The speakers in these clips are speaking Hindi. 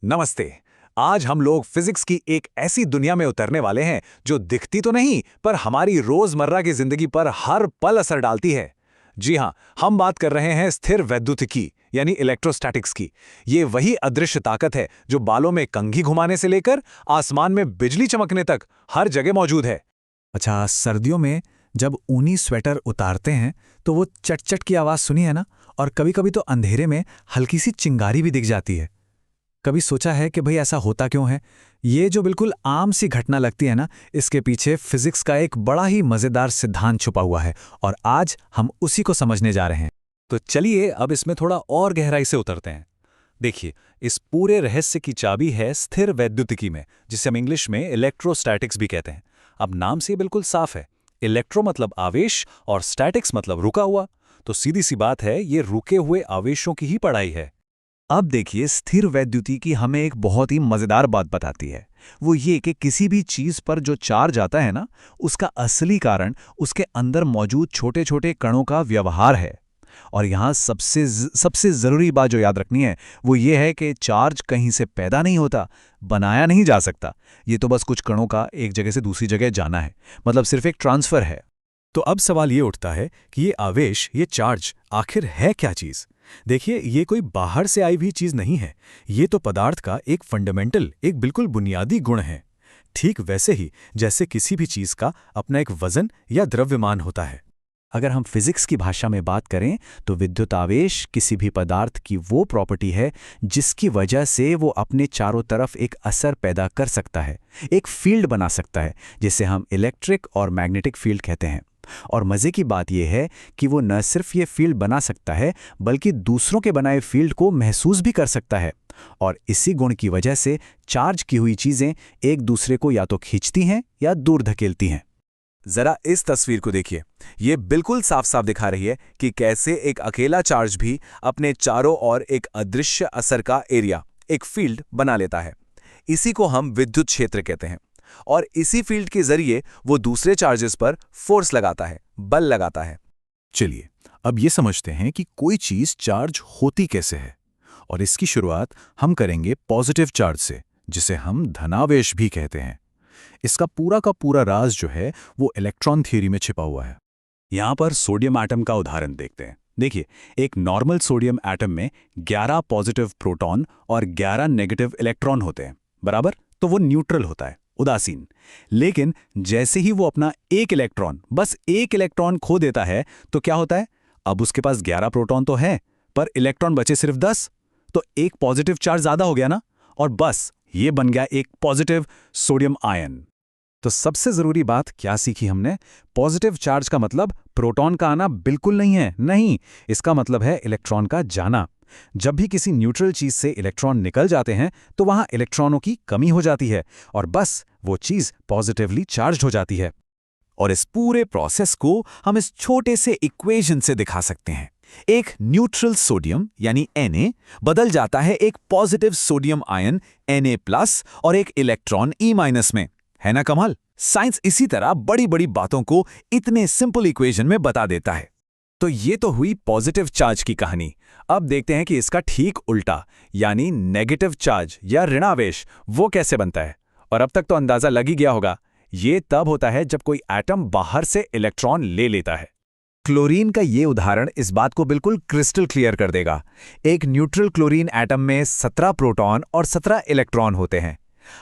नमस्ते। आज हम लोग फिजिक्स की एक ऐसी दुनिया में उतरने वाले हैं जो दिखती तो नहीं पर हमारी रोजमर्रा की जिंदगी पर हर पल असर डालती है। जी हाँ, हम बात कर रहे हैं स्थिर वैद्युतिकी यानी इलेक्ट्रोस्टैटिक्स की। ये वही अदृश्य ताकत है जो बालों में कंघी घुमाने से लेकर आसमान में बिजली चमकने तक हर जगह मौजूद है। अच्छा, सर्दियों में जब ऊनी स्वेटर उतारते हैं तो वो चट चट की आवाज़ सुनी है ना। और कभी कभी तो अंधेरे में हल्की सी चिंगारी भी दिख जाती है। कभी सोचा है कि भाई ऐसा होता क्यों है? ये जो बिल्कुल आम सी घटना लगती है ना, इसके पीछे फिजिक्स का एक बड़ा ही मज़ेदार सिद्धांत छुपा हुआ है और आज हम उसी को समझने जा रहे हैं। तो चलिए अब इसमें थोड़ा और गहराई से उतरते हैं। देखिए, इस पूरे रहस्य की चाबी है स्थिर वैद्युतिकी में, जिसे हम इंग्लिश में इलेक्ट्रोस्टैटिक्स भी कहते हैं। अब नाम से बिल्कुल साफ है। इलेक्ट्रो मतलब आवेश और स्टैटिक्स मतलब रुका हुआ। तो सीधी सी बात है, ये रुके हुए आवेशों की ही पढ़ाई है। अब देखिए, स्थिर वैद्युतिकी हमें एक बहुत ही मज़ेदार बात बताती है। वो ये कि किसी भी चीज़ पर जो चार्ज आता है ना, उसका असली कारण उसके अंदर मौजूद छोटे छोटे कणों का व्यवहार है। और यहाँ सबसे ज़रूरी बात जो याद रखनी है वो ये है कि चार्ज कहीं से पैदा नहीं होता, बनाया नहीं जा सकता। ये तो बस कुछ कणों का एक जगह से दूसरी जगह जाना है, मतलब सिर्फ एक ट्रांसफ़र है। तो अब सवाल ये उठता है कि ये आवेश, ये चार्ज आखिर है क्या चीज़? देखिए, ये कोई बाहर से आई हुई चीज़ नहीं है। ये तो पदार्थ का एक फंडामेंटल, एक बिल्कुल बुनियादी गुण है। ठीक वैसे ही जैसे किसी भी चीज़ का अपना एक वजन या द्रव्यमान होता है। अगर हम फिजिक्स की भाषा में बात करें तो विद्युत आवेश किसी भी पदार्थ की वो प्रॉपर्टी है जिसकी वजह से वो अपने चारों तरफ एक असर पैदा कर सकता है, एक फील्ड बना सकता है, जिसे हम इलेक्ट्रिक और मैग्नेटिक फील्ड कहते हैं। और मज़े की बात यह है कि वो न सिर्फ ये फील्ड बना सकता है बल्कि दूसरों के बनाए फील्ड को महसूस भी कर सकता है। और इसी गुण की वजह से चार्ज की हुई चीज़ें एक दूसरे को या तो खींचती हैं या दूर धकेलती हैं। जरा इस तस्वीर को देखिए। ये बिल्कुल साफ साफ दिखा रही है कि कैसे एक अकेला चार्ज भी अपने चारों ओर एक अदृश्य असर का एरिया, एक फील्ड बना लेता है। इसी को हम विद्युत क्षेत्र कहते हैं। और इसी फील्ड के जरिए वो दूसरे चार्जेस पर फोर्स लगाता है, बल लगाता है। चलिए, अब ये समझते हैं कि कोई चीज़ चार्ज होती कैसे है। और इसकी शुरुआत हम करेंगे पॉजिटिव चार्ज से, जिसे हम धनावेश भी कहते हैं। इसका पूरा का पूरा राज जो है वो इलेक्ट्रॉन थ्योरी में छिपा हुआ है। यहां पर सोडियम एटम का उदाहरण देखते हैं। देखिए, एक नॉर्मल सोडियम एटम में 11 पॉजिटिव प्रोटॉन और 11 नेगेटिव इलेक्ट्रॉन होते हैं, बराबर। तो वो न्यूट्रल होता है, उदासीन। लेकिन जैसे ही वो अपना एक इलेक्ट्रॉन, बस एक इलेक्ट्रॉन खो देता है, तो क्या होता है? अब उसके पास 11 प्रोटॉन तो है, पर इलेक्ट्रॉन बचे सिर्फ 10। तो एक पॉजिटिव चार्ज ज्यादा हो गया ना, और बस ये बन गया एक पॉजिटिव सोडियम आयन। तो सबसे जरूरी बात क्या सीखी हमने? पॉजिटिव चार्ज का मतलब प्रोटॉन का आना बिल्कुल नहीं है, नहीं। इसका मतलब है इलेक्ट्रॉन का जाना। जब भी किसी न्यूट्रल चीज से इलेक्ट्रॉन निकल जाते हैं तो वहां इलेक्ट्रॉनों की कमी हो जाती है और बस वो चीज पॉजिटिवली चार्ज हो जाती है। और इस पूरे प्रोसेस को हम इस छोटे से इक्वेशन से दिखा सकते हैं। एक न्यूट्रल सोडियम यानी Na बदल जाता है एक पॉजिटिव सोडियम आयन Na+ और एक इलेक्ट्रॉन E- में। है ना कमाल? साइंस इसी तरह बड़ी बड़ी बातों को इतने सिंपल इक्वेशन में बता देता है। तो ये तो हुई पॉजिटिव चार्ज की कहानी। अब देखते हैं कि इसका ठीक उल्टा यानी नेगेटिव चार्ज या ऋणावेश वो कैसे बनता है। और अब तक तो अंदाजा लग ही गया होगा, ये तब होता है जब कोई एटम बाहर से इलेक्ट्रॉन ले लेता है। क्लोरीन का ये उदाहरण इस बात को बिल्कुल क्रिस्टल क्लियर कर देगा। एक न्यूट्रल क्लोरीन एटम में 17 प्रोटॉन और 17 इलेक्ट्रॉन होते हैं।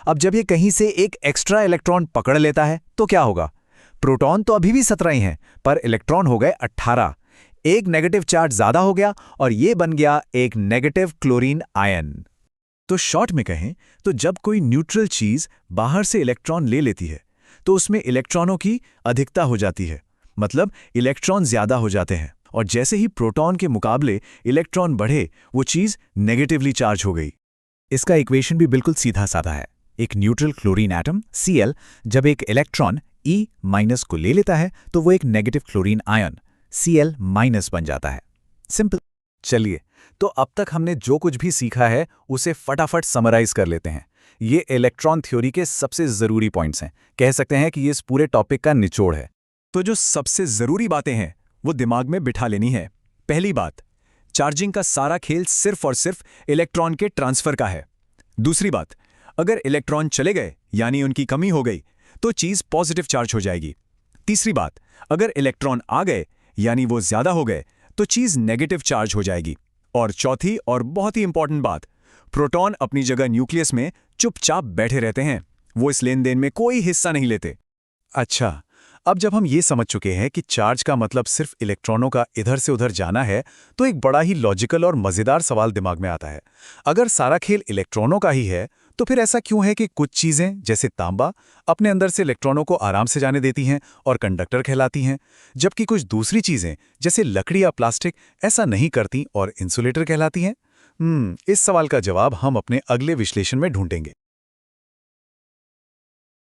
अब जब ये कहीं से एक एक्स्ट्रा इलेक्ट्रॉन पकड़ लेता है तो क्या होगा? प्रोटॉन तो अभी भी 17 ही हैं, पर इलेक्ट्रॉन हो गए 18। एक नेगेटिव चार्ज ज्यादा हो गया और ये बन गया एक नेगेटिव क्लोरीन आयन। तो शॉर्ट में कहें तो जब कोई न्यूट्रल चीज बाहर से इलेक्ट्रॉन ले लेती है तो उसमें इलेक्ट्रॉनों की अधिकता हो जाती है, मतलब इलेक्ट्रॉन ज्यादा हो जाते हैं। और जैसे ही प्रोटॉन के मुकाबले इलेक्ट्रॉन बढ़े, वो चीज नेगेटिवली चार्ज हो गई। इसका इक्वेशन भी बिल्कुल सीधा साधा है। एक न्यूट्रल क्लोरीन एटम Cl जब एक इलेक्ट्रॉन E- को ले लेता है तो वो एक नेगेटिव क्लोरीन आयन Cl- बन जाता है। सिंपल। चलिए, तो अब तक हमने जो कुछ भी सीखा है उसे फटाफट समराइज कर लेते हैं। ये इलेक्ट्रॉन थ्योरी के सबसे जरूरी पॉइंट्स हैं। कह सकते हैं कि ये इस पूरे टॉपिक का निचोड़ है। तो जो सबसे जरूरी बातें हैं वो दिमाग में बिठा लेनी है। पहली बात, चार्जिंग का सारा खेल सिर्फ और सिर्फ इलेक्ट्रॉन के ट्रांसफर का है। दूसरी बात, अगर इलेक्ट्रॉन चले गए यानी उनकी कमी हो गई तो चीज पॉजिटिव चार्ज हो जाएगी। तीसरी बात, अगर इलेक्ट्रॉन आ गए यानी वो ज्यादा हो गए तो चीज नेगेटिव चार्ज हो जाएगी। और चौथी और बहुत ही इंपॉर्टेंट बात, प्रोटॉन अपनी जगह न्यूक्लियस में चुपचाप बैठे रहते हैं, वो इस लेन देन में कोई हिस्सा नहीं लेते। अच्छा, अब जब हम ये समझ चुके हैं कि चार्ज का मतलब सिर्फ इलेक्ट्रॉनों का इधर से उधर जाना है, तो एक बड़ा ही लॉजिकल और मजेदार सवाल दिमाग में आता है। अगर सारा खेल इलेक्ट्रॉनों का ही है, तो फिर ऐसा क्यों है कि कुछ चीजें जैसे तांबा अपने अंदर से इलेक्ट्रॉनों को आराम से जाने देती हैं और कंडक्टर कहलाती हैं, जबकि कुछ दूसरी चीजें जैसे लकड़ी या प्लास्टिक ऐसा नहीं करती और इंसुलेटर कहलाती हैं? इस सवाल का जवाब हम अपने अगले विश्लेषण में ढूंढेंगे।